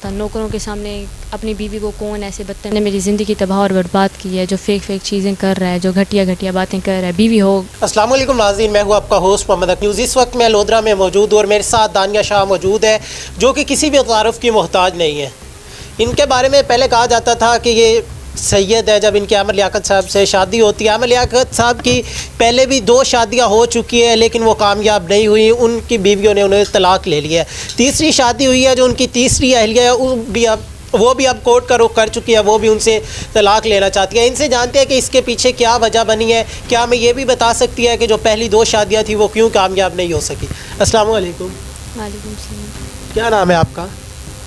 نوکروں کے سامنے اپنی بیوی کو کون ایسے بدتمیز نے میری زندگی تباہ اور برباد کی ہے، جو فیک چیزیں کر رہا ہے، جو گھٹیا باتیں کر رہا ہے، بیوی ہو۔ السلام علیکم ناظرین، میں ہوں آپ کا ہوسٹ محمد نیوز۔ اس وقت میں لودھرا میں موجود ہوں اور میرے ساتھ دانیہ شاہ موجود ہے، جو کہ کسی بھی تعارف کی محتاج نہیں ہے۔ ان کے بارے میں پہلے کہا جاتا تھا کہ یہ سید ہے، جب ان کی عامر لیاقت صاحب سے شادی ہوتی ہے۔ عامر لیاقت صاحب کی پہلے بھی 2 شادیاں ہو چکی ہیں، لیکن وہ کامیاب نہیں ہوئی، ان کی بیویوں نے انہیں طلاق لے لیا ہے۔ تیسری شادی ہوئی ہے، جو ان کی تیسری اہلیہ ہے، وہ بھی اب کورٹ کا رخ کر چکی ہے، وہ بھی ان سے طلاق لینا چاہتی ہے۔ ان سے جانتے ہیں کہ اس کے پیچھے کیا وجہ بنی ہے، کیا ہمیں یہ بھی بتا سکتی ہے کہ جو پہلی 2 شادیاں تھیں وہ کیوں کامیاب نہیں ہو سکی۔ السلام علیکم۔ وعلیکم السلام۔ کیا نام ہے آپ کا؟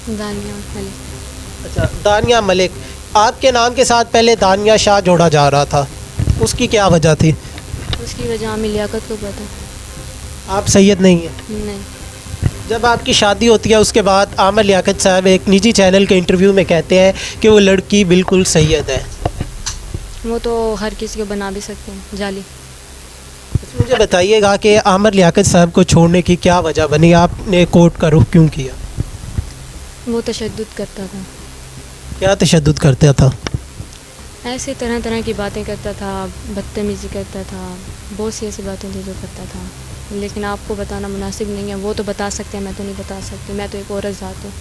دانیہ ملک۔ اچھا، دانیہ ملک۔ آپ کے نام کے ساتھ پہلے دانیہ شاہ جوڑا جا رہا تھا، اس کی کیا وجہ تھی؟ اس کی وجہ عامر لیاقت کو پتہ۔ آپ سید نہیں ہیں؟ نہیں۔ جب آپ کی شادی ہوتی ہے اس کے بعد عامر لیاقت صاحب ایک نجی چینل کے انٹرویو میں کہتے ہیں کہ وہ لڑکی بالکل سید ہے۔ وہ تو ہر کسی کو بنا بھی سکتے ہیں جعلی۔ مجھے بتائیے گا کہ عامر لیاقت صاحب کو چھوڑنے کی کیا وجہ بنی، آپ نے کورٹ کا رخ کیوں کیا؟ وہ تشدد کرتا تھا۔ کیا تشدد کرتا تھا؟ ایسے طرح کی باتیں کرتا تھا، بدتمیزی کرتا تھا، بہت سی ایسی باتیں تھیں جو کرتا تھا، لیکن آپ کو بتانا مناسب نہیں ہے۔ وہ تو بتا سکتے ہیں، میں تو نہیں بتا سکتی، میں تو ایک عورت ذات ہوں۔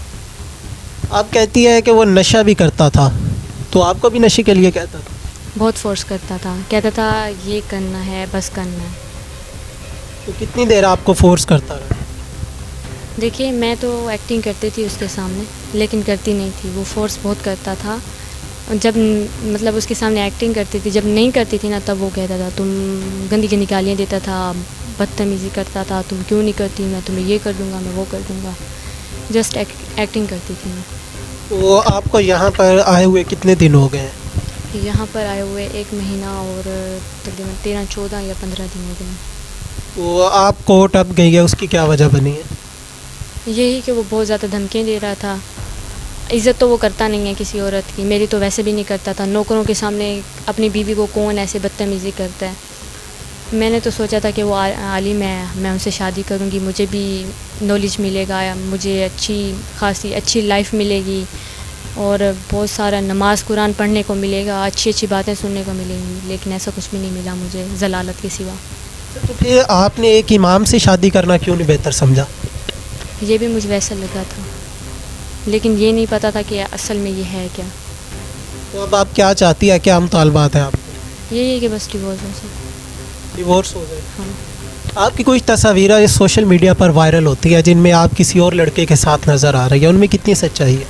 آپ کہتی ہیں کہ وہ نشہ بھی کرتا تھا، تو آپ کو بھی نشے کے لیے کہتا تھا؟ بہت فورس کرتا تھا، کہتا تھا یہ کرنا ہے، بس کرنا ہے۔ تو کتنی دیر آپ کو فورس کرتا رہا؟ دیکھیے، میں تو ایکٹنگ کرتی تھی اس کے سامنے، لیکن کرتی نہیں تھی۔ وہ فورس بہت کرتا تھا، جب مطلب اس کے سامنے ایکٹنگ کرتی تھی، جب نہیں کرتی تھی نا تب وہ کہتا تھا تم گندی گالیاں دیتا تھا، بدتمیزی کرتا تھا، تم کیوں نہیں کرتی، میں تمہیں یہ کر دوں گا، میں وہ کر دوں گا۔ جسٹ ایکٹنگ کرتی تھی میں۔ وہ آپ کو یہاں پر آئے ہوئے کتنے دن ہو گئے ہیں؟ یہاں پر آئے ہوئے 1 مہینہ اور تقریباً 13، 14 یا 15 دن ہو گئے ہیں۔ وہ آپ کورٹ اب گئی ہے، اس کی کیا وجہ بنی ہے؟ یہی کہ وہ بہت زیادہ دھمکیاں دے رہا تھا۔ عزت تو وہ کرتا نہیں ہے کسی عورت کی، میری تو ویسے بھی نہیں کرتا تھا۔ نوکروں کے سامنے اپنی بیوی کو کون ایسے بدتمیزی کرتا ہے۔ میں نے تو سوچا تھا کہ وہ عالم ہے، میں ان سے شادی کروں گی، مجھے بھی نالج ملے گا، مجھے اچھی لائف ملے گی، اور بہت سارا نماز قرآن پڑھنے کو ملے گا، اچھی باتیں سننے کو ملیں گی، لیکن ایسا کچھ بھی نہیں ملا مجھے ضلالت کے سوا۔ تو پھر آپ نے ایک امام سے شادی کرنا کیوں نہیں بہتر سمجھا؟ یہ بھی مجھے ویسا لگا تھا، لیکن یہ نہیں پتا تھا کہ اصل میں یہ ہے کیا۔ تو اب آپ کیا چاہتی ہے، کیا مطالبات ہیں آپ کے؟ یہی ہے کہ بس ڈیورس ہو سکے۔ ڈیورس ہو جائے؟ ہاں۔ آپ کی کچھ تصاویریں سوشل میڈیا پر وائرل ہوتی ہیں جن میں آپ کسی اور لڑکے کے ساتھ نظر آ رہی ہیں، ان میں کتنی سچائی ہے؟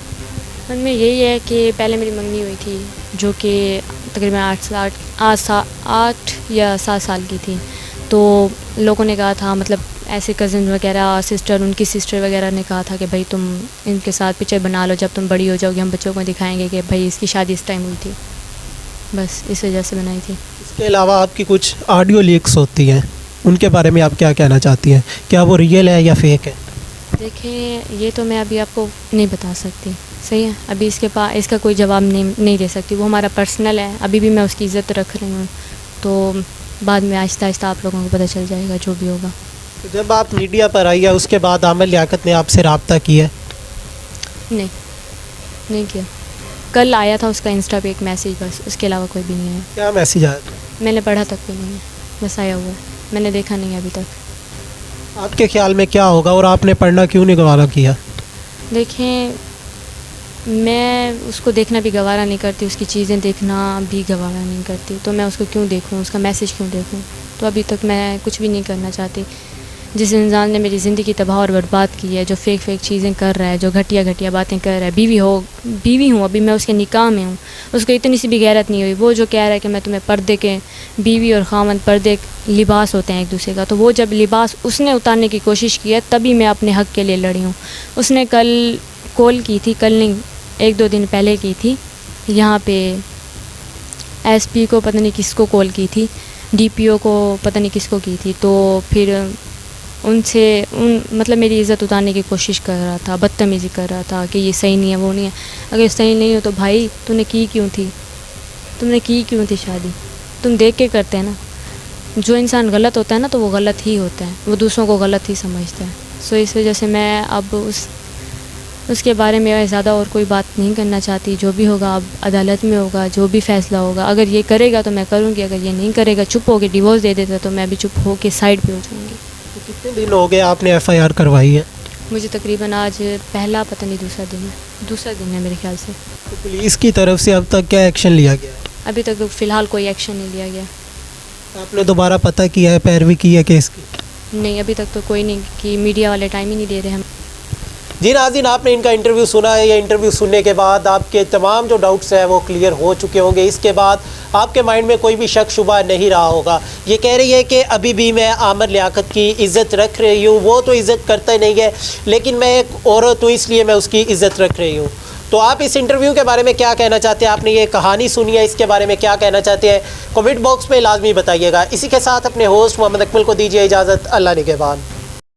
ان میں یہی ہے کہ پہلے میری منگنی ہوئی تھی، جو کہ تقریباً 8 یا 7 سال کی تھی، تو لوگوں نے کہا تھا، مطلب ایسے کزن وغیرہ، سسٹر، ان کی سسٹر وغیرہ نے کہا تھا کہ بھائی تم ان کے ساتھ پکچر بنا لو، جب تم بڑی ہو جاؤ گی ہم بچوں کو دکھائیں گے کہ بھائی اس کی شادی اس ٹائم ہوئی تھی، بس اس وجہ سے بنائی تھی۔ اس کے علاوہ آپ کی کچھ آڈیو لیکس ہوتی ہیں، ان کے بارے میں آپ کیا کہنا چاہتی ہیں؟ کیا وہ ریئل ہے یا فیک ہے؟ دیکھیں، یہ تو میں ابھی آپ کو نہیں بتا سکتی، صحیح ہے، ابھی اس کا کوئی جواب نہیں دے سکتی، وہ ہمارا پرسنل ہے، ابھی بھی میں اس کی عزت رکھ رہی ہوں، تو بعد میں آہستہ آہستہ آپ لوگوں کو پتہ چل جائے گا جو بھی ہوگا۔ جب آپ میڈیا پر آئی ہے اس کے بعد عامر لیاقت نے آپ سے رابطہ کیا ہے؟ نہیں کیا۔ کل آیا تھا اس کا انسٹا پہ ایک میسیج، بس اس کے علاوہ کوئی بھی نہیں ہے۔ کیا میسیج آیا تھا؟ میں نے پڑھا تک بھی نہیں ہے، بس آیا ہوا ہے، میں نے دیکھا نہیں ابھی تک۔ آپ کے خیال میں کیا ہوگا اور آپ نے پڑھنا کیوں نہیں گوارا کیا؟ دیکھیں، میں اس کو دیکھنا بھی گوارا نہیں کرتی، اس کی چیزیں دیکھنا بھی گوارا نہیں کرتی، تو میں اس کو کیوں دیکھوں، اس کا میسیج کیوں دیکھوں؟ تو ابھی تک میں کچھ بھی نہیں کرنا چاہتی۔ جس انسان نے میری زندگی تباہ اور برباد کی ہے، جو فیک چیزیں کر رہا ہے، جو گھٹیا باتیں کر رہا ہے، بیوی ہوں، ابھی میں اس کے نکاح میں ہوں، اس کو اتنی سی بھی غیرت نہیں ہوئی۔ وہ جو کہہ رہا ہے کہ میں تمہیں پردے کے، بیوی اور خاوند پردے لباس ہوتے ہیں ایک دوسرے کا، تو وہ جب لباس اس نے اتارنے کی کوشش کی ہے تبھی میں اپنے حق کے لیے لڑی ہوں۔ اس نے کل کال کی تھی، کل نہیں 1-2 دن پہلے کی تھی، یہاں پہ ایس پی کو پتہ نہیں کس کو کال کی تھی، ڈی پی او کو پتہ نہیں کس کو کی تھی، تو پھر مطلب میری عزت اتارنے کی کوشش کر رہا تھا، بدتمیزی کر رہا تھا کہ یہ صحیح نہیں ہے، وہ نہیں ہے۔ اگر صحیح نہیں ہو تو بھائی تم نے کی کیوں تھی شادی؟ تم دیکھ کے کرتے ہیں نا، جو انسان غلط ہوتا ہے نا تو وہ غلط ہی ہوتا ہے، وہ دوسروں کو غلط ہی سمجھتا ہے۔ سو اس وجہ سے میں اب اس کے بارے میں زیادہ اور کوئی بات نہیں کرنا چاہتی. جو بھی ہوگا اب عدالت میں ہوگا, جو بھی فیصلہ ہوگا. اگر یہ کرے گا تو میں کروں گی, اگر یہ نہیں کرے گا, چپ ہو کے ڈیورس دے دیتا, تو میں بھی چپ ہو کے سائڈ پہ ہو جاؤں گی. کتنے دن ہو گئے آپ نے ایف آئی آر کروائی ہے؟ مجھے تقریباً آج پہلا پتہ نہیں دوسرا دن ہے میرے خیال سے. تو پولیس کی طرف سے اب تک کیا ایکشن لیا گیا ہے؟ ابھی تک فی الحال کوئی ایکشن نہیں لیا گیا. آپ نے دوبارہ پتہ کیا ہے, پیروی کی ہے کیس کی؟ نہیں, ابھی تک تو کوئی نہیں, کہ میڈیا والے ٹائم ہی نہیں دے رہے ہم. جی ناظرین, آپ نے ان کا انٹرویو سنا ہے. یہ انٹرویو سننے کے بعد آپ کے تمام جو ڈاؤٹس ہیں وہ کلیئر ہو چکے ہوں گے. اس کے بعد آپ کے مائنڈ میں کوئی بھی شک شبہ نہیں رہا ہوگا. یہ کہہ رہی ہے کہ ابھی بھی میں عامر لیاقت کی عزت رکھ رہی ہوں. وہ تو عزت کرتا ہی نہیں ہے, لیکن میں ایک عورت ہوں اس لیے میں اس کی عزت رکھ رہی ہوں. تو آپ اس انٹرویو کے بارے میں کیا کہنا چاہتے ہیں؟ آپ نے یہ کہانی سنی ہے, اس کے بارے میں کیا کہنا چاہتے ہیں؟ کمنٹ باکس میں لازمی بتائیے گا. اسی کے ساتھ اپنے ہوسٹ محمد اکمل کو دیجیے اجازت. اللہ نگہبان.